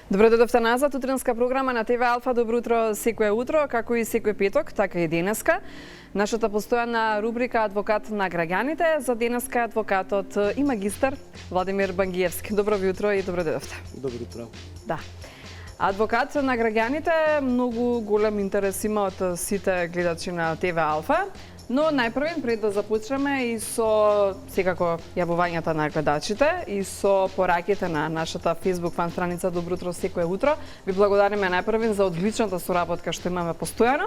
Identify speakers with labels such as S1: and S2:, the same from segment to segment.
S1: Добро дојдовте назад, утринска програма на ТВ Алфа. Добро утро секое утро, како и секој петок, така и денеска. Нашата постојана рубрика Адвокат на граѓаните, за денеска адвокатот и магистар Владимир Бангиевски. Добро ви утро и добро дојдовте.
S2: Добро утро.
S1: Да. Адвокат на граѓаните, многу голем интерес има од сите гледачи на ТВ Алфа. Но најпрвен, пред да започнеме и со секако јавувањата на гледачите и со пораките на нашата Facebook фан страница Добро утро секое утро, ви благодариме најпрвен за одличната соработка што имаме постојано.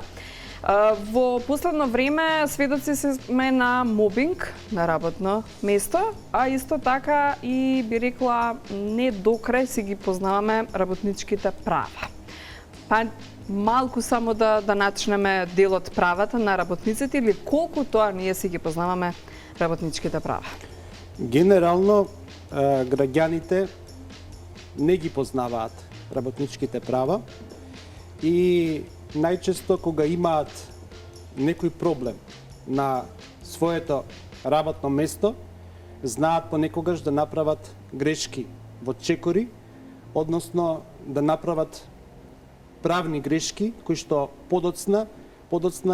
S1: Во последно време сведоци сме на мобинг на работно место, а исто така и би рекла не до крај си ги познаваме работничките права. Па малку само да начнеме дел од правата на работниците или колку тоа ние си ги познаваме работничките права?
S2: Генерално, граѓаните не ги познаваат работничките права и најчесто кога имаат некој проблем на своето работно место, знаат понекогаш да направат грешки во чекори, односно да направат правни грешки кои што подоцна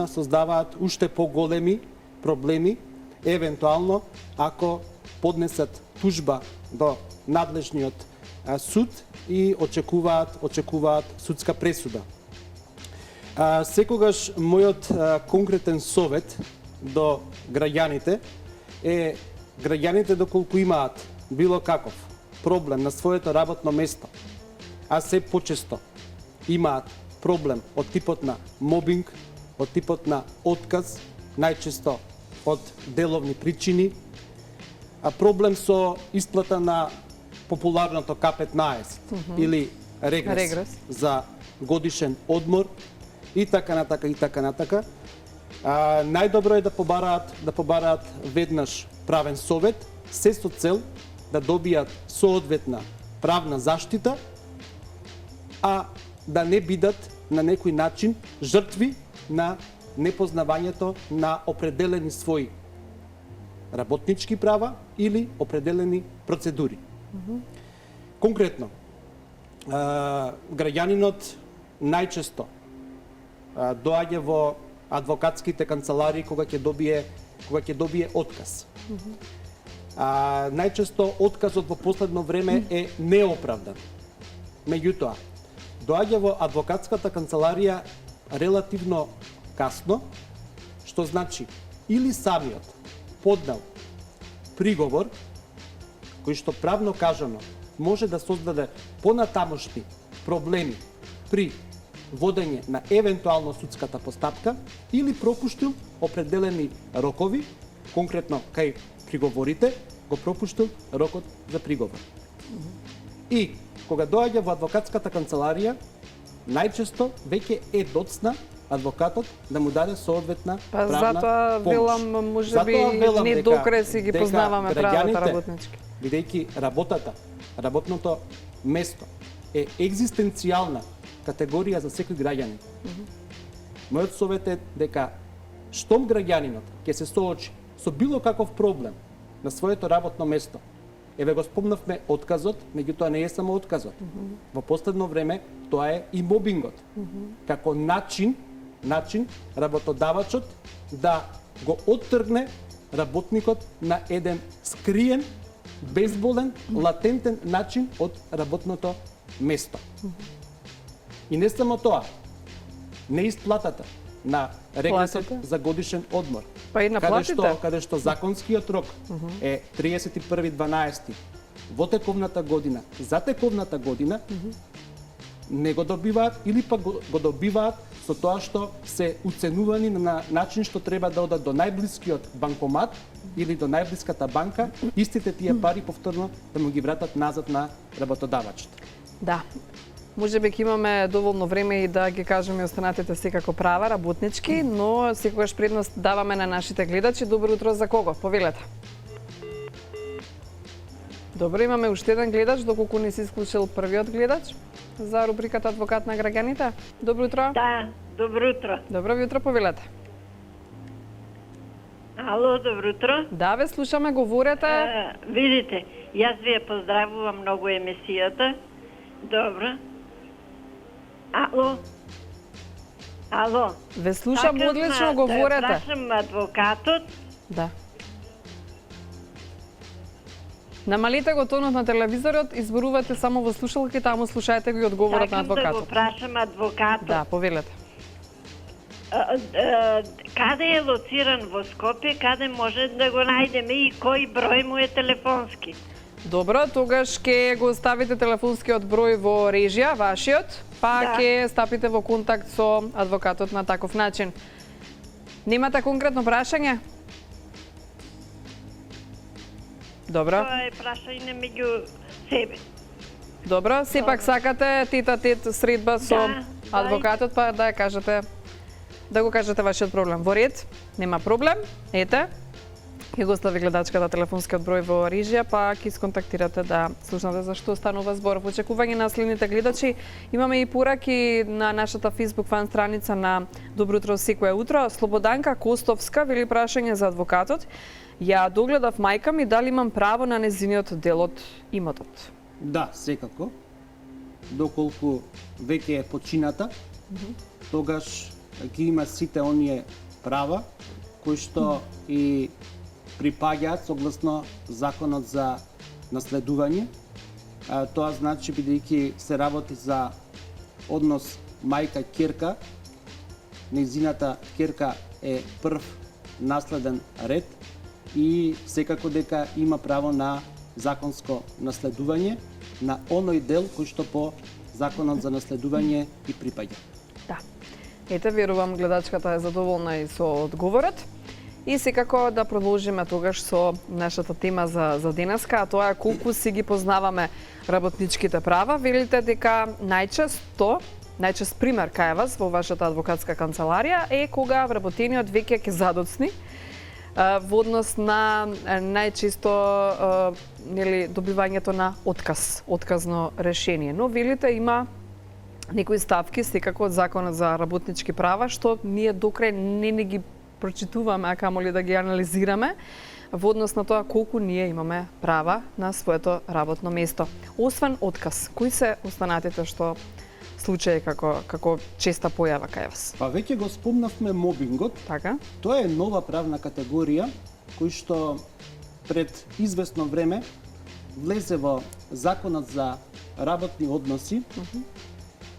S2: создаваат уште поголеми проблеми, евентуално ако поднесат тужба до надлежниот суд и очекуваат судска пресуда. Секогаш мојот конкретен совет до граѓаните е граѓаните доколку имаат било каков проблем на своето работно место, а се почесто имаат проблем од типот на мобинг, од типот на отказ, најчесто од деловни причини, а проблем со исплата на популарното К15 или регрес за годишен одмор и така натака. Најдобро е да побараат веднаш правен совет, се со цел да добијат соодветна правна заштита, а да не бидат на некој начин жртви на непознавањето на определени своји работнички права или определени процедури. Конкретно, граѓанинот најчесто доаѓа во адвокатските канцеларии кога ќе добие отказ. Најчесто отказот во последно време е неоправдан. Меѓутоа, доаѓа во адвокатската канцеларија релативно касно, што значи или самиот поднел приговор, кој што правно кажано може да создаде понатамошни проблеми при водење на евентуално судската постапка, или пропуштил определени рокови, конкретно кај приговорите, го пропуштил рокот за приговор. И кога доаѓа во адвокатската канцеларија, најчесто веќе е доцна адвокатот да му даде соодветна правна помош.
S1: Затоа велам, можеби не до крај си ги познаваме правата работнички.
S2: Бидејќи работното место е екзистенцијална категорија за секој граѓанин. Мојот совет е дека штом граѓанинот ќе се соочи со било каков проблем на своето работно место, еве го спомнавме отказот, меѓутоа не е само отказот. Во последно време тоа е и мобингот. Како начин работодавачот да го оттргне работникот на еден скриен, безболен, латентен начин од работното место. И не само тоа, неисплатата на регресот за годишен одмор,
S1: па и на платите,
S2: каде што законскиот рок е 31.12. во тековната година, за тековната година, не го добиваат или па го добиваат со тоа што се уценувани на начин што треба да одат до најблискиот банкомат или до најблиската банка, истите тие пари повторно да му ги вратат назад на работодавачот.
S1: Да. Може би ќе имаме доволно време и да ги кажеме останатите секако права работнички, но секогаш предност даваме на нашите гледачи. Добро утро за кого? Повелете. Добро, имаме уште еден гледач, доколку не си исклучил првиот гледач за рубриката Адвокат на граѓаните. Добро утро.
S3: Да, добро утро.
S1: Добро ви утро, повелете.
S3: Ало, добро утро.
S1: Да, ве слушаме, говорете.
S3: Видите, јас ви ја поздравувам многу емисијата. Добро. Ало? Ало?
S1: Ве слушам одлично, говорете.
S3: Да прашам адвокатот.
S1: Да. Намалите го тонот на телевизорот, изборувате само во слушалки, таму слушаете го и одговорот на
S3: Сакам да го
S1: адвокатот.
S3: прашам адвокатот.
S1: Да, повелете.
S3: Каде е лоциран во Скопје, каде може да го најдеме и кој број му е телефонски?
S1: Добро, тогаш ќе го ставите телефонскиот број во режија, вашиот, па
S3: Да.
S1: ќе стапите во контакт со адвокатот на таков начин. Немате конкретно прашање? Добро.
S3: Тоа е прашање меѓу себе.
S1: Добро, сепак сакате тет-а-тет средба со
S3: Да,
S1: адвокатот, па да ја кажете, да го кажете вашиот проблем. Во ред, нема проблем. Ете, ќе го стави гледачката телефонскиот број во режија, па ќе исконтактирате да слушнате за што станува збор. Во очекување на следните гледачи, имаме и пораки на нашата Facebook фан страница на Добро утро секое утро. Слободанка Костовска вели прашање за адвокатот. Ја догледав мајка ми, дали имам право на незиниот дел од имотот?
S2: Да, секако. Доколку веќе е почината, тогаш ги има сите оние права кои што и припаѓаат согласно законот за наследување. Тоа значи бидејќи се работи за однос мајка-ќерка, нејзината ќерка е прв наследен ред и секако дека има право на законско наследување на оној дел кој што по законот за наследување и припаѓа.
S1: Да. Ете, верувам гледачката е задоволна и со одговорот. И секако да продолжиме тогаш со нашата тема за денеска, а тоа е колку си ги познаваме работничките права. Велите дека најчест пример кај вас во вашата адвокатска канцеларија е кога вработениот веќе ќе задоцни во однос на најчесто добивањето на отказно решение. Но велите има некои ставки секако од Законот за работнички права што ние докрај не ги прочитуваме, а камоли да ги анализираме во однос на тоа колку ние имаме права на своето работно место. Освен отказ, кои се останатите што случаи како честа појава кај вас?
S2: Па веќе го спомнавме мобингот.
S1: Така?
S2: Тоа е нова правна категорија кој што пред известно време влезе во Законот за работни односи.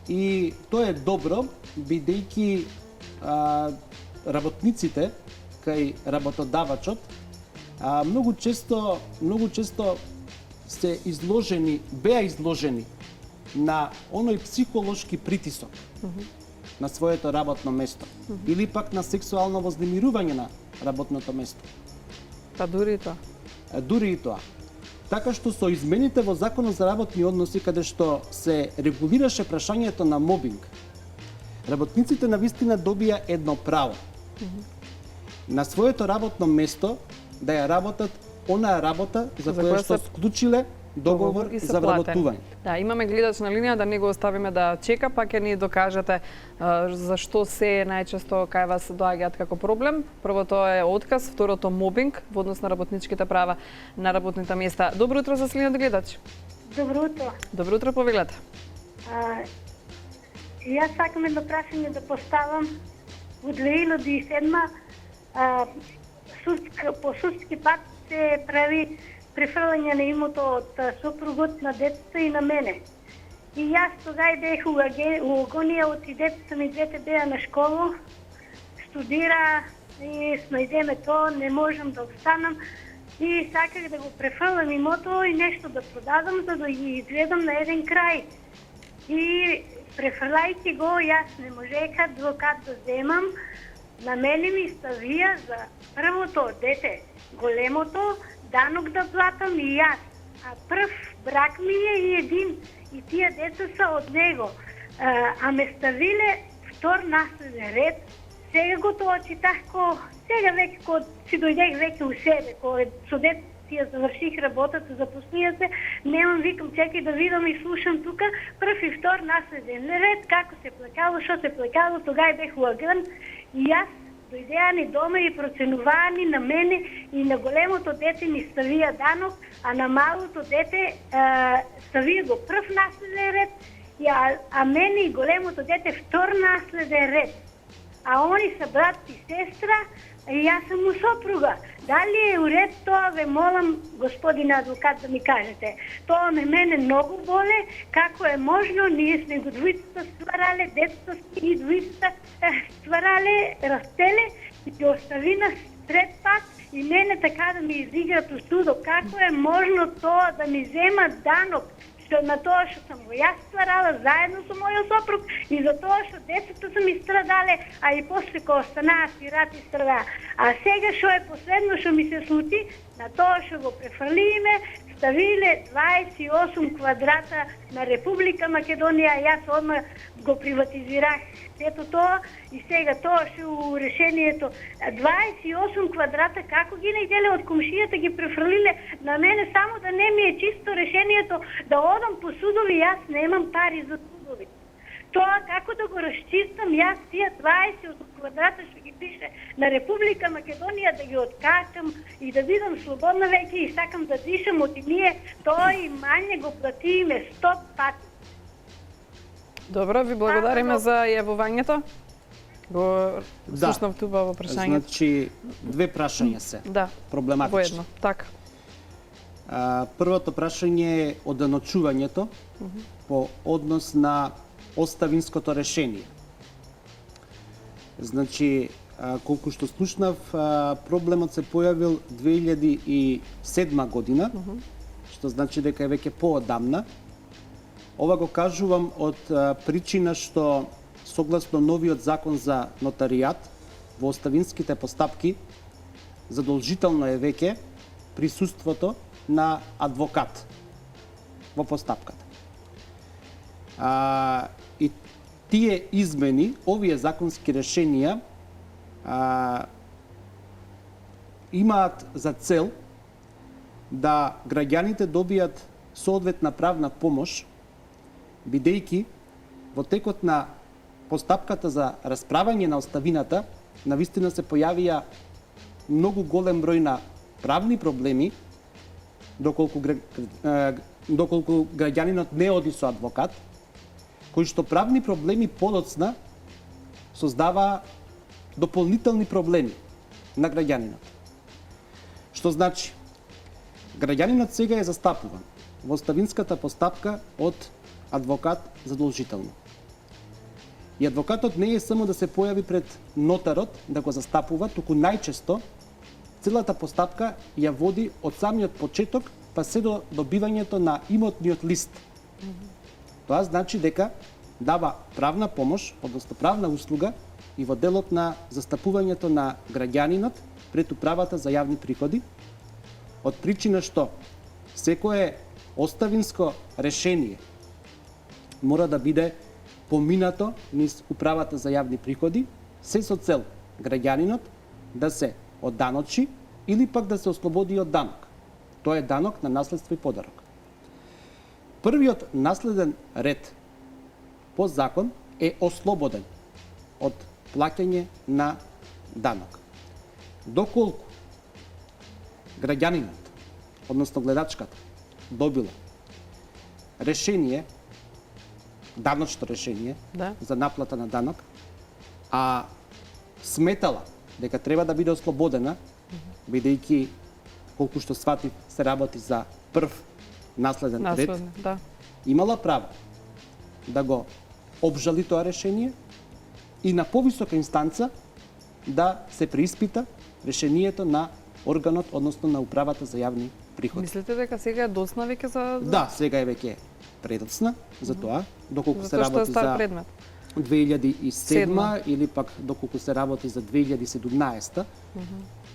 S2: И тоа е добро, бидејќи работниците кај работодавачот многу често беа изложени на оној психолошки притисок на своето работно место или пак на сексуално вознемирување на работното место.
S1: Па дури и тоа.
S2: Дури и тоа. Така што со измените во Законот за работни односи, каде што се регулираше прашањето на мобинг, работниците навистина добија едно право. На своето работно место да ја работат онаа работа за која што склучиле договор за вработување.
S1: Да, имаме гледач на линија, да не го оставиме да чека, па ќе ни докажете зашто се најчесто кај вас доаѓаат како проблем. Првото е отказ, второто мобинг во однос на работничките права на работните места. Добро утро за следниот гледач.
S4: Добро утро.
S1: Добро утро, повелете.
S4: Јас сакам едно прашање да поставам. Во 2007 по судски пат се прави префрлање на имото од сопругот на децата и на мене. И јас тогај бех у агонија од и децата ми двете беа на школу, студира и снајдеме тоа, не можам да останам и саках да го префрлам имото и нешто да продадам за да ги изгледам на еден крај. И префрлајќи го, јас не можех адвокат да земам, на мене ми ставија за првото дете, големото, данок да платам и јас. А прв брак ми е и един, и тие деца са од него. А ме ставиле втор наследен ред. Сега го тоа читах сега веќе си дојдех веќе у себе, со дете си ја заврших работата, запослија се, немам, викам, чекај да видам и слушам тука, прв и втор наследен ред, како се плакало, шо се плакало, тогај бех уаган и јас дојдеа ни дома и проценуваа ни на мене и на големото дете ни ставија данок, а на малото дете ставија го прв наследен ред и а мене и големото дете втор наследен ред. А они са брат и сестра, и јас сум му сопруга. Дали е уред тоа, ве молам, господин адвокат, да ми кажете. Тоа мене многу боле, како е можно, ние сме го двојцата стварале, детето сме и двојцата стварале, растеле, и ќе остави нас сред пат, и мене така да ми изиграт у судо. Како е можно тоа да ми земат данок, што на тоа што сам го јас стварала заедно со мојот сопруг и за тоа што децата са ми страдале, а и после кога останаа сирати страдаа. А сега што е последно што ми се случи, на тоа што го префрлиме, ставиле 28 квадрата на Република Македонија, јас одма го приватизирах сето тоа и сега тоа што у решението 28 квадрата како ги најделе од комшијата ги префрлиле на мене, само да не ми е чисто решението да одам по судови, јас немам пари за судови. Тоа како да го расчистам, јас тие 20 квадрата што ги пише на Република Македонија да ги откачам и да бидам слободна веќе и сакам да дишам од ние, тоа имање го платиме 100 пати.
S1: Добро, ви благодариме за јавувањето. Го слушнав туба во прашањето.
S2: Значи, две прашања се.
S1: Да.
S2: Проблематични.
S1: Воедно, така.
S2: Првото прашање е оденочувањето по однос на оставинското решение. Значи, колку што слушнав, проблемот се појавил 2007 година, што значи дека е веќе поодамна. Ова го кажувам од причина што согласно новиот закон за нотаријат во оставинските постапки задолжително е веќе присуството на адвокат во постапката. И тие измени, овие законски решенија имаат за цел да граѓаните добијат соодветна правна помош, бидејќи во текот на постапката за расправање на оставината навистина се појавија многу голем број на правни проблеми, доколку граѓанинот не оди со адвокат, кои што правни проблеми подоцна создава дополнителни проблеми на граѓанинот. Што значи, граѓанинот сега е застапуван во оставинската постапка од адвокат задолжително. И адвокатот не е само да се појави пред нотарот да го застапува, туку најчесто целата постапка ја води од самиот почеток па се до добивањето на имотниот лист. Тоа значи дека дава правна помош, односно правна услуга и во делот на застапувањето на граѓанинот пред управата за јавни приходи, од причина што секое оставинско решение мора да биде поминато низ управата за јавни приходи, се со цел граѓанинот да се одданочи или пак да се ослободи од данок. Тоа е данок на наследство и подарок. Првиот наследен ред по закон е ослободен од плаќање на данок. Доколку граѓанинот, односно гледачката, добила решение, даночно решение за наплата на данок, а сметала дека треба да биде ослободена, бидејќи колку што сватив се работи за прв наследен ред, имала право да го обжали тоа решение и на повисока инстанца да се преиспита решението на органот, односно на управата за јавни приходи.
S1: Мислите дека сега е доцна веќе за...
S2: Да, сега е веќе предоцна за тоа, доколку се работи за 2007 или пак доколку се работи за 2017.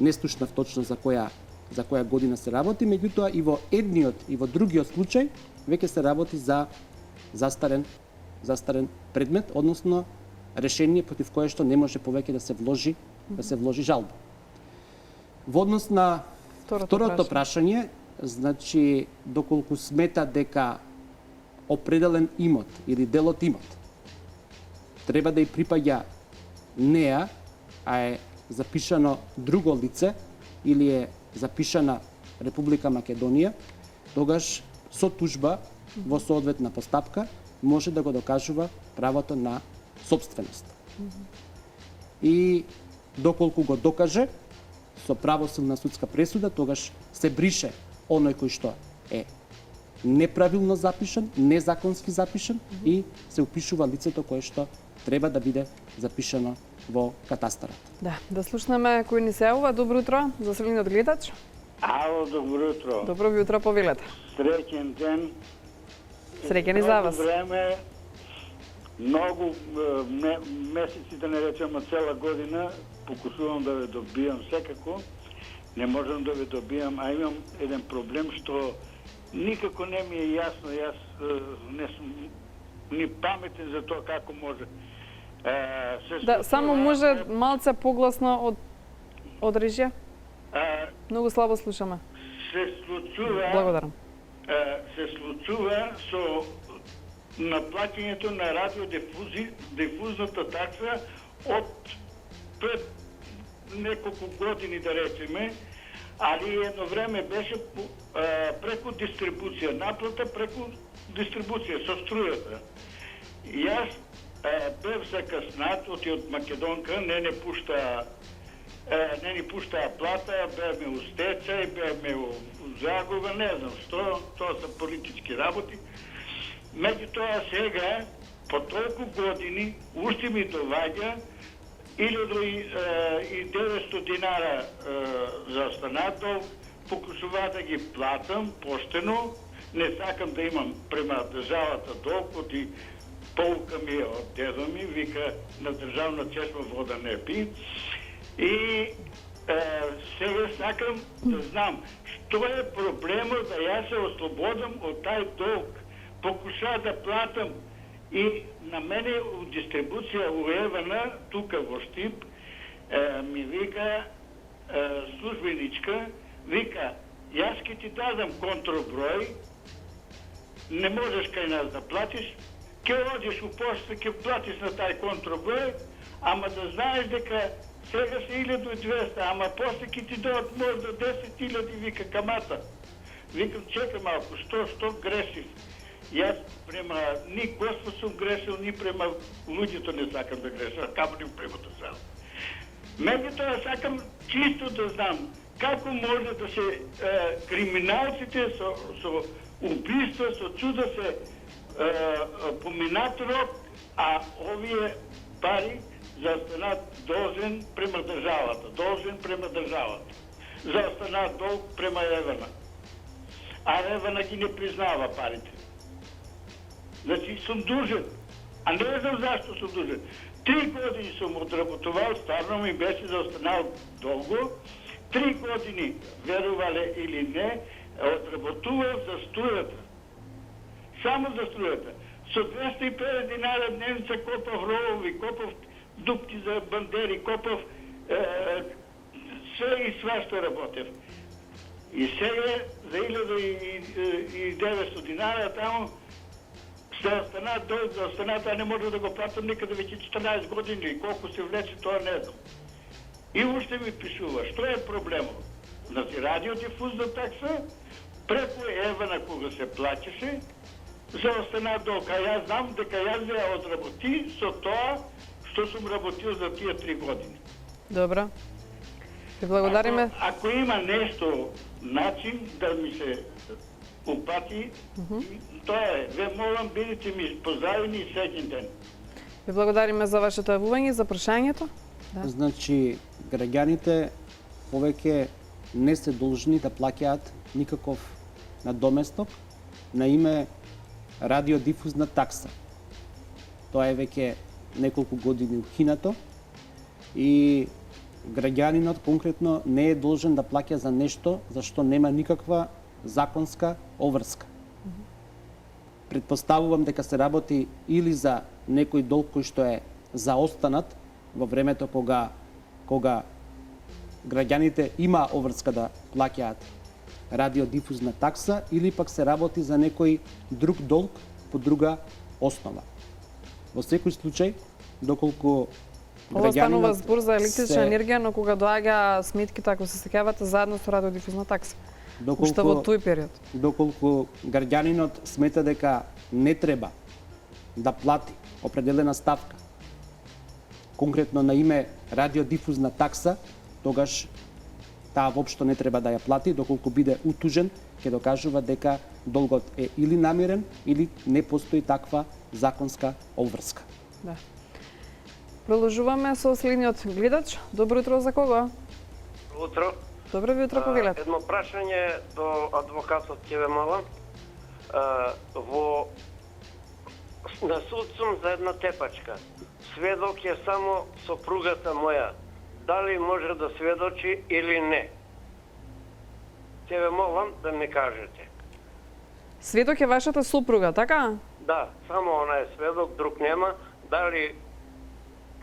S2: Не слушнав точно за која година се работи, меѓутоа и во едниот и во другиот случај веќе се работи за застарен предмет, односно решение против кое што не може повеќе да се вложи жалба. Во однос на второто прашање, значи доколку смета дека определен имот или дел од имот треба да ја припаѓа неа, а е запишано друго лице или е запишана Република Македонија, тогаш со тужба во соодветна постапка може да го докажува правото на собственост. И доколку го докаже со правосилна судска пресуда, тогаш се брише оној кој што е неправилно запишан, незаконски запишан и се упишува лицето кое што треба да биде запишано во катастарот.
S1: Да слушнеме кој ни се јавува. Добро утро, заселениот гледач.
S5: Ало, добро утро.
S1: Добро ви утро, повелете.
S5: Среќен ден.
S1: Среќен и за вас.
S5: Време, многу месеци, да не речеме цела година, покусувам да ве добијам секако. Не можам да ве добијам, а имам еден проблем што никако не ми е јасно. Јас не сум ни паметен за тоа како може.
S1: Да, само може малце погласно од режија. Многу слабо слушаме.
S5: Се случува.
S1: Благодарам.
S5: Се случува со наплаќањето на радиодифузната такса од пред неколку години, да речеме, али едно време беше преку дистрибуција, наплата преку дистрибуција со струјата. Јас бев закаснат од Македонка, не ни пуштаа плата, бевме у стечај, бевме у загуба, не знам што, тоа се политички работи. Меѓутоа сега, по толку години, уште ми доваѓа 1900 динара за останател, покусува да ги платам поштено, не сакам да имам према државата долг, оти полка ми е од дедо ми, вика на државна чешма вода не пи. И сега сакам да знам што е проблемот да јас се ослободам од тај долг. Покуша да платам и на мене у дистрибуција уевана, тука во Штип, ми вика службеничка, вика, јас ке ти дадам контраброј, не можеш кај нас да платиш, ке одиш у пошта, ке платиш на тај контраброј, ама да знаеш дека сега се 1200, ама после ке ти дадат можда 10.000, вика камата. Викам, чекай малко, што грешив? Јас према ни Господ сум грешил, ни према луѓето не сакам да грешам, камо ни према држава. Меѓутоа сакам чисто да знам како може да се криминалците со убиства, со чуда се поминат рок, а овие пари за останат должен према државата, за останат долг према Евана. А Евана ги не признава парите. Значи сум дужен, а не знам зашто сум дужен. 3 години сум одработувал, стварно ми беше за останал долго. 3 години, верувале или не, одработував за струјата. Само за струјата. Со 250 динара дневница копав ровови, копав дупки за бандери, копав све и свашто работев. И сега за 1900 динара тамо се останат долг, за останата не може да го платам никаде веќе 14 години и колку се влече, тоа не знам. И уште ми пишува, што е проблемот? Значи, радиодифузна такса, преку Евана кога се плачеше, за останат долг. А јас знам дека јас ја одработи со тоа што сум работил за тие 3 години.
S1: Добро. Ви благодариме.
S5: Ако има нешто, начин да ми се упати, тоа е. Ве молам, бидете ми поздравени и среќен ден.
S1: Ви благодариме за вашето јавување, за прашањето. Да.
S2: Значи, граѓаните повеќе не се должни да плаќаат никаков надоместок на име радиодифузна такса. Тоа е веќе неколку години укинато и граѓанинот конкретно не е должен да плаќа за нешто за што нема никаква законска обврска. Предпоставувам дека се работи или за некој долг кој што е заостанат во времето кога граѓаните има обврска да плаќаат радиодифузна такса, или пак се работи за некој друг долг по друга основа. Во секој случај, доколку
S1: Ова станува збор за електрична енергија, но кога доаѓа сметките, ако се сеќавате, заедно со радиодифузна такса. Уште во тој период.
S2: Доколку граѓанинот смета дека не треба да плати определена ставка, конкретно на име радиодифузна такса, тогаш таа воопшто не треба да ја плати, доколку биде утужен, ќе докажува дека долгот е или намирен, или не постои таква законска обврска.
S1: Да. Продолжуваме со следниот гледач. Добро утро за кого?
S6: Утро.
S1: Добро ви утро, повелете.
S6: Едно прашање до адвокатот ќе ве молам. На суд сум за една тепачка. Сведок е само сопругата моја. Дали може да сведочи или не? Ќе ве молам да ми кажете.
S1: Сведок е вашата супруга, така?
S6: Да, само она е сведок, друг нема. Дали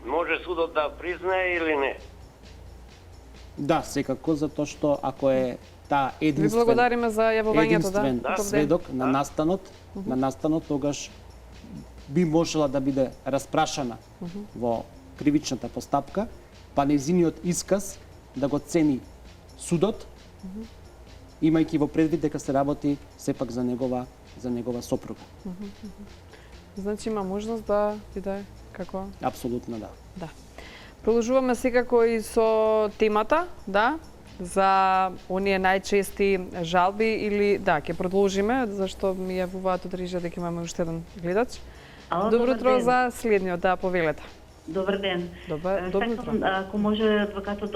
S6: може судот да признае или не?
S2: Да, секако, затоа што ако е таа
S1: Ви благодариме за јавувањето, да.
S2: единствен сведок на настанот, тогаш би можела да биде распрашана во кривичната постапка, па незиниот исказ да го цени судот, имајќи во предвид дека се работи сепак за негова сопруга.
S1: Значи има можност да биде како?
S2: Апсолутно да.
S1: Да. Продолжуваме секако и со темата, да, за оние најчести жалби или да, ќе продолжиме зашто ми јавуваат од режија дека имаме уште еден гледач.
S7: Ало,
S1: Добро утро
S7: ден.
S1: за следниот, да, повелете.
S7: Добар ден.
S1: Добро утро.
S7: Сакам, ако може адвокатот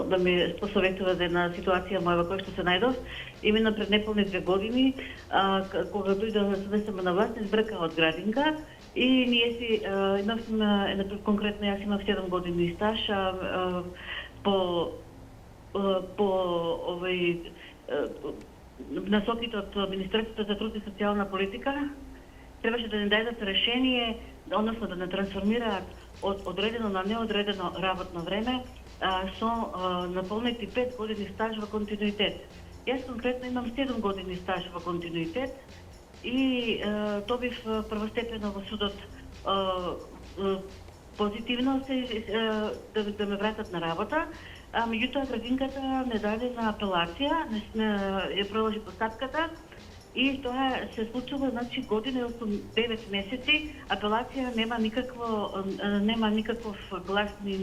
S7: да ми посоветува за една ситуација моја во која што се најдов, именно пред неполни 2 години, кога дојде СДСМ на власт, избрка од градинка и ние си имавме конкретно јас имав 7 години стаж по овој насоките од Министерството за труд и социјална политика. Требаше да ни дајдат решение, односно да не трансформираат од одредено на неодредено работно време со наполнети 5 години стаж во континуитет. Јас конкретно имам 7 години стаж во континуитет и добив првостепено во судот позитивно да ме вратат на работа. Меѓутоа градинката не даде на апелација, не ја продолжи постапката. И тоа се случува, значи, година и 9 месеци, апелација нема никаков глас ни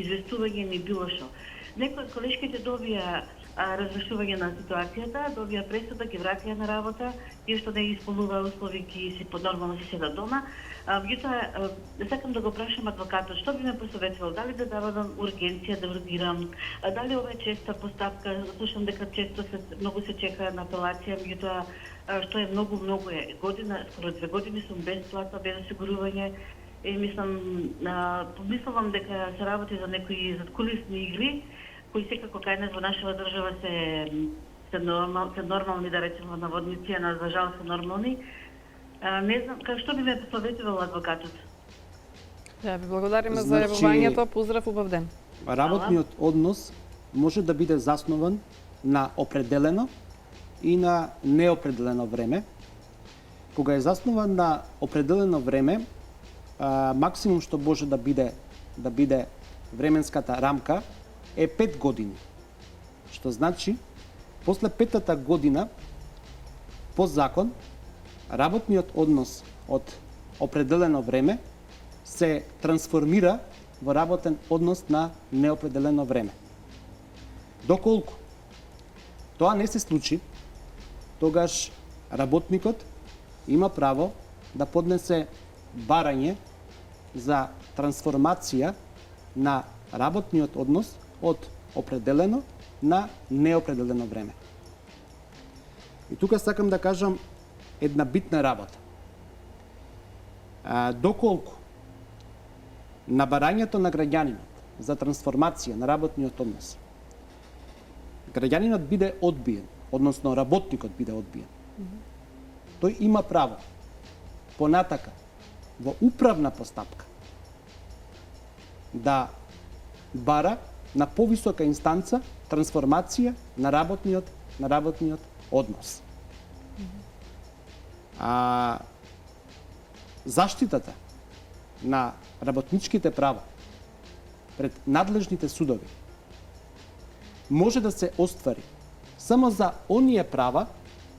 S7: известување ни било што. Некои од колешките добија разрешување на ситуацијата, добија пресуда, ги вратија на работа, тие што не исполнува услови ги си поднормално се седат дома. Меѓутоа, сакам да го прашам адвокатот, што би ме посоветувал, дали да давам ургенција, да ургирам, дали ова е честа постапка, слушам дека често многу се чека на апелација, меѓутоа што е многу е година, скоро 2 години сум без плата, без осигурување и помислувам дека се работи за некои задкулисни игри, кои секако кај нас во нашава држава се нормални, да речеме наводници, а за жал се нормални. Не знам, што би ме посоветувал адвокатот?
S1: Да, ви благодариме за
S2: Значи,
S1: јавувањето, поздрав, убав ден.
S2: Работниот однос може да биде заснован на определено и на неопределено време. Кога е заснован на определено време, максимум што може да биде временската рамка е 5 години. Што значи, после 5-та година, по закон, работниот однос од определено време се трансформира во работен однос на неопределено време. Доколку тоа не се случи, тогаш работникот има право да поднесе барање за трансформација на работниот однос од определено на неопределено време. И тука сакам да кажам една битна работа. Доколку на барањето на граѓанинот за трансформација на работниот однос, граѓанинот биде одбиен, односно работникот биде одбиен, тој има право понатака во управна постапка да бара на повисока инстанца трансформација на работниот однос. Заштитата на работничките права пред надлежните судови може да се оствари само за оние права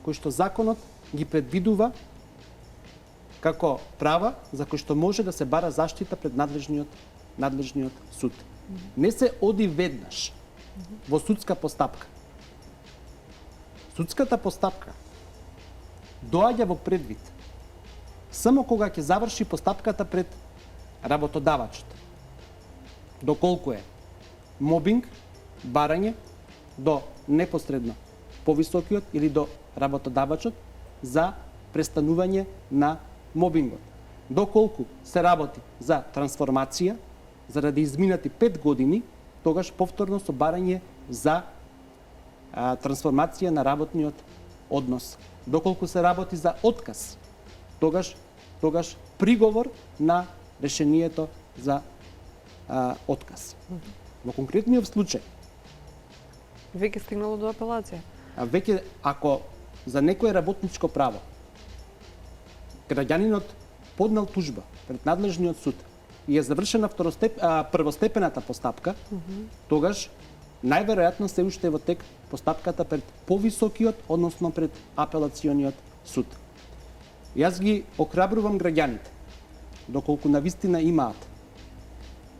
S2: кои што законот ги предвидува како права за кои што може да се бара заштита пред надлежниот суд. Не се оди веднаш во судска постапка. Судската постапка доаѓа во предвид само кога ќе заврши постапката пред работодавачот. Доколку е мобинг, барање до непосредно повисокиот или до работодавачот за престанување на мобингот. Доколку се работи за трансформација, заради изминати 5 години, тогаш повторно со барање за трансформација на работниот однос. Доколку се работи за отказ, тогаш приговор на решението за отказ. Во конкретниот случај,
S1: Веќе стигнало до апелација.
S2: веќе ако за некое работничко право граѓанинот поднел тужба пред надлежниот суд и е завршена првостепената постапка, тогаш најверојатно се уште во тек постапката пред повисокиот, односно пред апелациониот суд. Јас ги охрабрувам граѓаните, доколку навистина имаат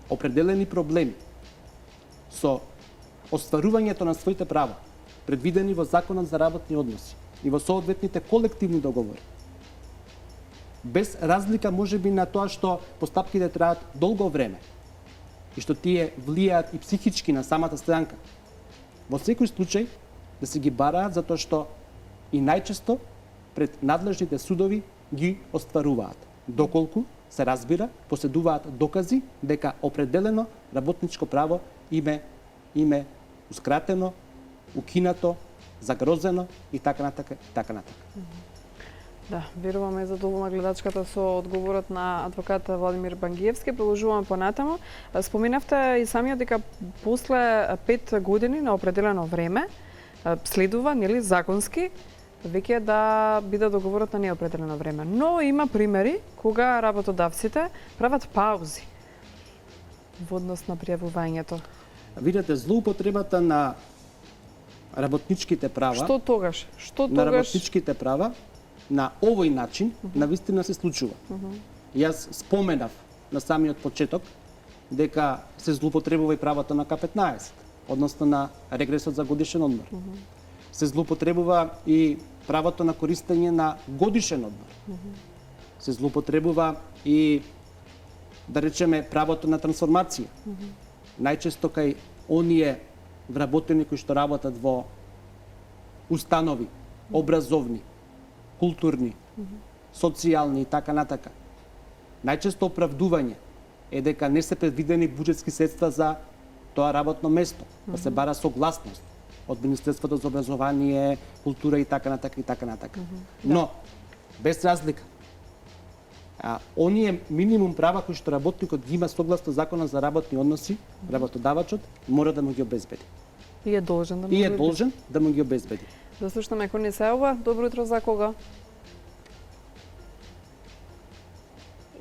S2: определени проблеми со остварувањето на своите права, предвидени во Законот за работни односи и во соодветните колективни договори. Без разлика можеби на тоа што постапките траат долго време и што тие влијаат и психички на самата странка. Во секој случај да се ги бараат затоа што и најчесто пред надлежните судови ги остваруваат, доколку се разбира, поседуваат докази дека определено работничко право им е ускратено, укинато, загрозено и така натака, и така натака.
S1: Да, веруваме задоволна гледачката со одговорот на адвокат Владимир Бангиевски. Продолжуваме понатаму. Споменавте и самиот дека после 5 години на определено време следува, нели, законски веќе да биде договорот на неопределено време. Но има примери кога работодавците прават паузи во однос на пријавувањето.
S2: Видете, злоупотребата на работничките права,
S1: Што тогаш?
S2: на работничките права на овој начин навистина се случува. Јас споменав на самиот почеток дека се злоупотребува и правото на К15, односно на регресот за годишен одмор. Се злоупотребува и правото на користење на годишен одмор. Се злоупотребува и, да речеме, правото на трансформација. Најчесто кај оние вработени кои што работат во установи, образовни, културни, социјални и така натака. Најчесто оправдување е дека не се предвидени буџетски средства за тоа работно место, да се бара согласност од Министерството за образование, култура и така натака и така натака. Но без разлика, оние минимум права кои што работникот ги има согласно Законот за работни односи, работодавачот мора да му ги обезбеди.
S1: И е должен да му
S2: И е
S1: ги
S2: должен да му ги обезбеди.
S1: Да слушнеме кој ни се јавува. Добро утро, за кого?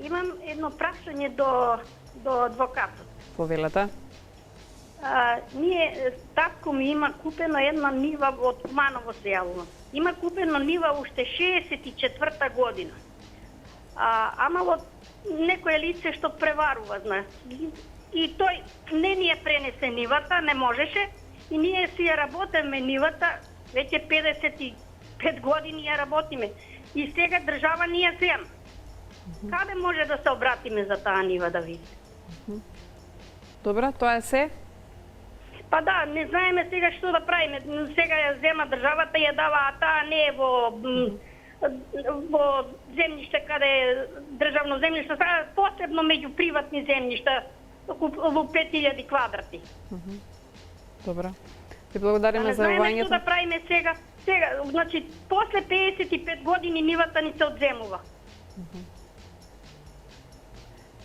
S4: Имам едно прашање до адвокатот.
S1: Повелете.
S4: Ние, татко ми има купена една нива од Куманово се јавува. Има купена нива уште 64-та година. Ама од некое лице што преварува, знаеш. И тој не ни ја пренесе нивата, не можеше, и ние си ја работиме нивата, веќе 55 години ја работиме. И сега држава ни ја зема. Каде може да се обратиме за таа нива да види?
S1: Добра, тоа е се.
S4: Па да, не знаеме сега што да правиме. Сега ја зема државата и ја дава, а таа не е во земјиште каде државно земјиште, сега посебно меѓу приватни земјишта во 5000 квадрати.
S1: Добра. Ви благодариме
S4: Не
S1: за
S4: знаеме што
S1: јавањето.
S4: да правиме сега. Сега, значи, после 55 години нивата ни се одземува.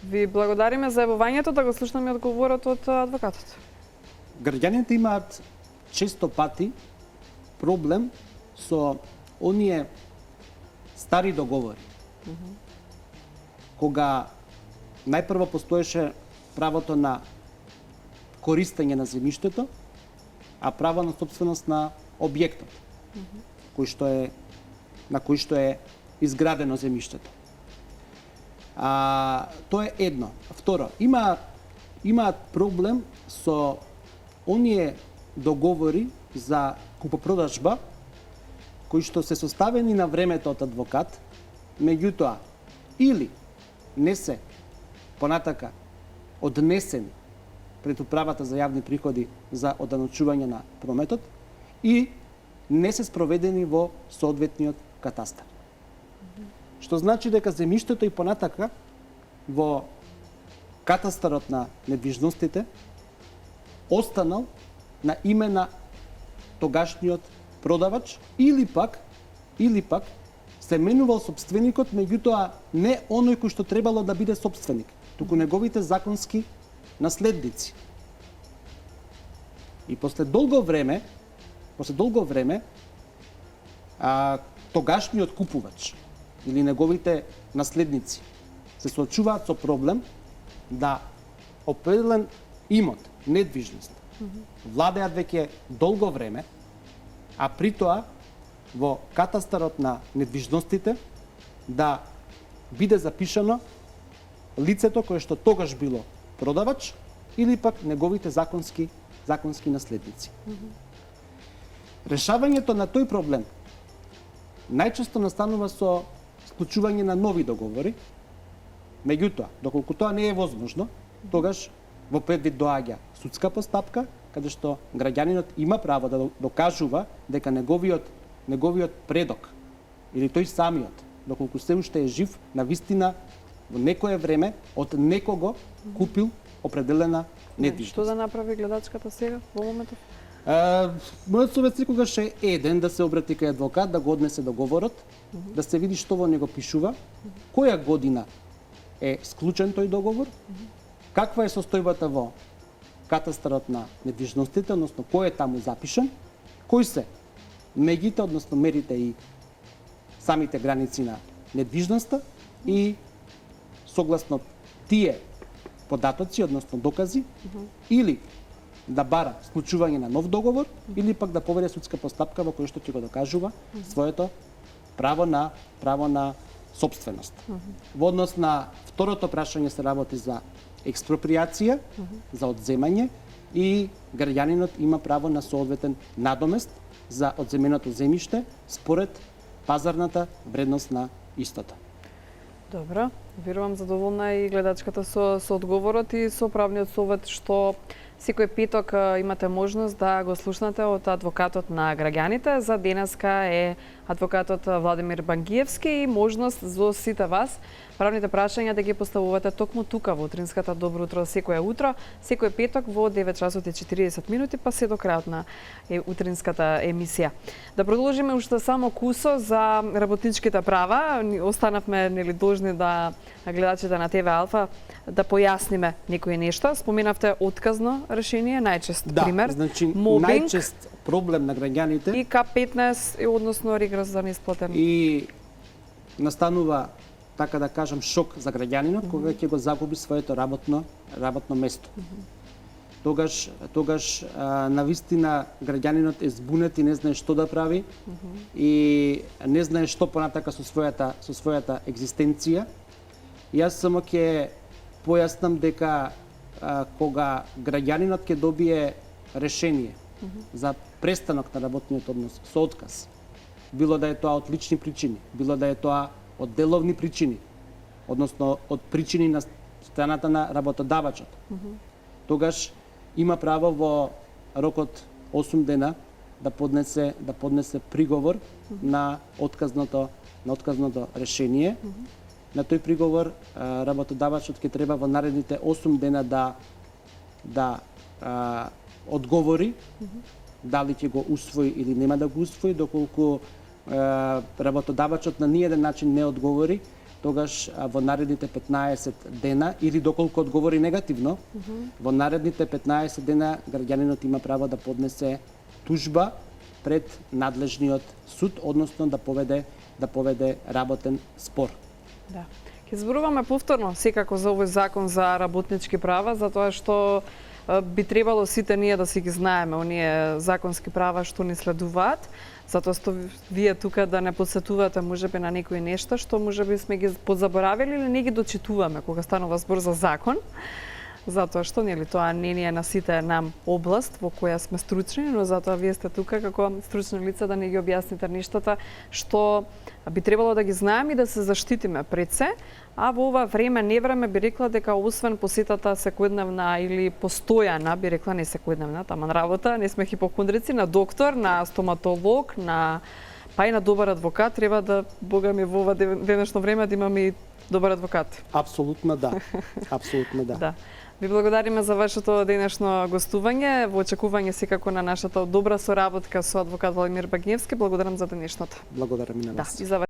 S1: Ви благодариме за јавањето, да го слушнеме одговорот од адвокатот.
S2: Граѓаните имаат често пати проблем со оние стари договори. Кога најпрво постоеше правото на користење на земјиштето, а право на собственост на објектот, на кој што е изградено земјиштето. Тоа е едно. Второ, имаат проблем со оние договори за купопродажба кои што се составени на времето од адвокат, меѓутоа или не се понатака однесени пред управата за јавни приходи за оданочување на прометот и не се спроведени во соодветниот катастар. Што значи дека земјиштето и понатака во катастарот на недвижностите останал на име на тогашниот продавач или пак се менувал собственикот, меѓутоа не оној кој што требало да биде собственик, туку неговите законски наследници. И после долго време, тогашниот купувач или неговите наследници се соочуваат со проблем да определен имот, недвижност, владеат веќе долго време, а при тоа во катастарот на недвижностите да биде запишано лицето кое што тогаш било продавач или пак неговите законски наследници. Решавањето на тој проблем најчесто настанува со склучување на нови договори, меѓутоа, доколку тоа не е возможно, тогаш во предвид доаѓа судска постапка, каде што граѓанинот има право да докажува дека неговиот предок или тој самиот, доколку се уште е жив, навистина во некое време од некого купил определена недвижност.
S1: Што да направи гледачката сега во моментов?
S2: Мојот совет секогаш е еден да се обрати кај адвокат, да го однесе договорот, да се види што во него пишува, која година е склучен тој договор, каква е состојбата во катастарот на недвижностите, односно кој е таму запишан, кои се меѓите, односно мерите и самите граници на недвижноста и согласно тие податоци, односно докази, или да бара склучување на нов договор, или пак да поведе судска постапка во која што ќе го докажува своето право на собственост. Во однос на второто прашање се работи за експроприација, за одземање и граѓанинот има право на соодветен надомест за одземеното земјиште според пазарната вредност на истото.
S1: Добро, верувам задоволна и гледачката со одговорот и со правниот совет што секој петок имате можност да го слушнате од адвокатот на граѓаните. За денеска е адвокатот Владимир Бангиевски и можност за сите вас правните прашања да ги поставувате токму тука во утринската Добро утро секој утро, секој петок во 9 часот и 40 минути, па се до крајот на утринската емисија. Да продолжиме уште само кусо за работничките права. Останавме нели должни да гледачите на ТВ Алфа да појасниме некои нешта. Споменавте отказно решение, најчест пример,
S2: значи,
S1: мобинг,
S2: најчест проблем на граѓаните
S1: и К15, односно регрес за неисплатен.
S2: И настанува, така да кажам, шок за граѓанинот кога ќе го загуби своето работно место. Тогаш навистина граѓанинот е збунет и не знае што да прави и не знае што понатака со својата екзистенција. Јас само ќе појаснам дека кога граѓанинот ќе добие решение за престанок на работниот однос со отказ, било да е тоа од лични причини, било да е тоа од деловни причини, односно од причини на страната на работодавачот, тогаш има право во рокот 8 дена да поднесе приговор на отказното решение. На тој приговор работодавачот ќе треба во наредните 8 дена да одговори дали ќе го усвои или нема да го усвои. Доколку работодавачот на ниеден начин не одговори, тогаш во наредните 15 дена или доколку одговори негативно, во наредните 15 дена граѓанинот има право да поднесе тужба пред надлежниот суд, односно да поведе работен спор.
S1: Да. Ќе зборуваме повторно секако за овој закон за работнички права, затоа што би требало сите ние да си ги знаеме оние законски права што ни следуваат. затоа што вие тука да не посетувате можеби на некои нешта што можеби сме ги позаборавили или не ги дочитуваме кога станува збор за закон. Затоа што нели тоа не е на сите нам област во која сме стручни, но затоа вие сте тука како стручни лица да не ги објасните нештата што би требало да ги знаеме и да се заштитиме пред се. А во ова време, невреме би рекла дека освен посетата секојдневна или постојана, би рекла не секојдневна, таман работа, не сме хипохондрици, на доктор, на стоматолог, па и на добар адвокат, треба да, бога ми, во ова денешно време да имаме и добар адвокат.
S2: Апсолутно да. Апсолутно да.
S1: Да. Ви благодариме за вашето денешно гостување, во очекување секако на нашата добра соработка со адвокат Владимир Багневски. Благодарам за денешното.
S2: Благодарам и на вас.
S1: Да, и за